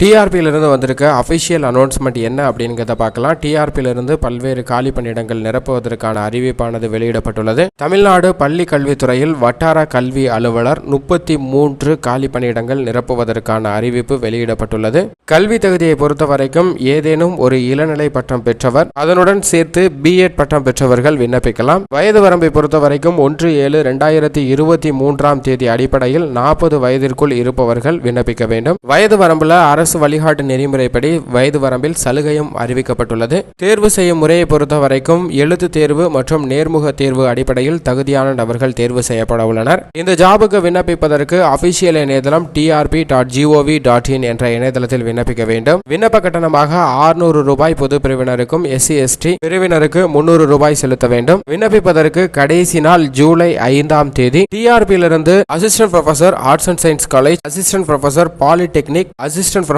டிஆர்பியிலிருந்து வந்திருக்க official announcement என்ன அப்படிங்கிறத பார்க்கலாம். டிஆர்பியிலிருந்து பல்வேறு காலி பணியிடங்கள் நிரப்புவதற்கான அறிவிப்பானது வெளியிடப்பட்டுள்ளது. தமிழ்நாடு பள்ளி கல்வித்துறையில் வட்டார கல்வி அலுவலர் 33 காலி பணியிடங்கள் நிரப்புவதற்கான அறிவிப்பு வெளியிடப்பட்டுள்ளது. கல்வி தகுதியை பொறுத்த வரைக்கும் ஏதேனும் ஒரு இளநிலை பட்டம் பெற்றவர், அதனுடன் சேர்த்து பிஎட் பட்டம் பெற்றவர்கள் விண்ணப்பிக்கலாம். வயது வரம்பை பொறுத்த வரைக்கும் 1/7/2023 அடிப்படையில் 40 வயதிற்குள் இருப்பவர்கள் விண்ணப்பிக்க வேண்டும். வயது வரம்புல அரசு வழிகாட்டு நெறிமுறைப்படி வயது வரம்பில் சலுகையும் அறிவிக்கப்பட்டுள்ளது. தேர்வு செய்யும் முறையை பொறுத்த வரைக்கும் எழுத்து தேர்வு மற்றும் நேர்முக தேர்வு அடிப்படையில் தகுதியான நபர்கள் தேர்வு செய்யப்பட உள்ளனர். இந்த ஜாபுக்கு விண்ணப்பிப்பதற்கு அபிஷியல் இணையதளம் trp.gov.in என்ற இணையதளத்தில் விண்ணப்பிக்க வேண்டும். விண்ணப்ப கட்டணமாக 600 ரூபாய் பொது பிரிவினருக்கும் SC/ST பிரிவினருக்கு 300 ரூபாய் செலுத்த வேண்டும். விண்ணப்பிப்பதற்கு கடைசி நாள் ஜூலை 5ஆம் தேதி. டிஆர்பியிலிருந்து assistant professor arts and science college, assistant professor polytechnic, assistant professor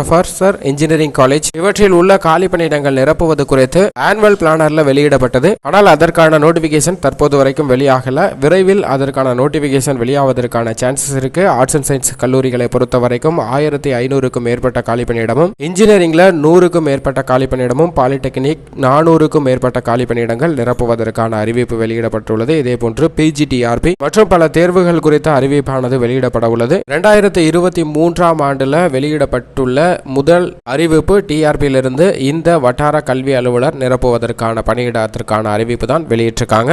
engineering college இவற்றில் உள்ள காலி பணியிடங்கள் நிரப்புவது குறித்து ஆனுவல் பிளானர்ல வெளியிடப்பட்டது. ஆனால் அதற்கான நோட்டிபிகேஷன் தற்போது வரைக்கும் வெளியாகல. விரைவில் அதற்கான நோட்டிபிகேஷன் வெளியாவதற்கான சான்சஸ் இருக்கு. ஆர்ட்ஸ் அண்ட் சயின்ஸ் கல்லூரிகளை பொறுத்த வரைக்கும் 1500க்கும் மேற்பட்ட காலி பணியிடமும், இன்ஜினியரிங்ல 100க்கும் மேற்பட்ட காலி பணியிடமும், பாலிடெக்னிக் 400க்கும் மேற்பட்ட காலி பணியிடங்கள் நிரப்புவதற்கான அறிவிப்பு வெளியிடப்பட்டுள்ளது. இதேபோன்று PGTRP மற்றும் பல தேர்வுகள் குறித்த அறிவிப்பானது வெளியிடப்பட உள்ளது. 2023ஆம் ஆண்டுல வெளியிடப்பட்டுள்ள முதல் அறிவிப்பு டிஆர்பியிலிருந்து இந்த வட்டார கல்வி அலுவலர் நிரப்புவதற்கான பணியிடத்திற்கான அறிவிப்பு தான் வெளியிட்டிருக்காங்க.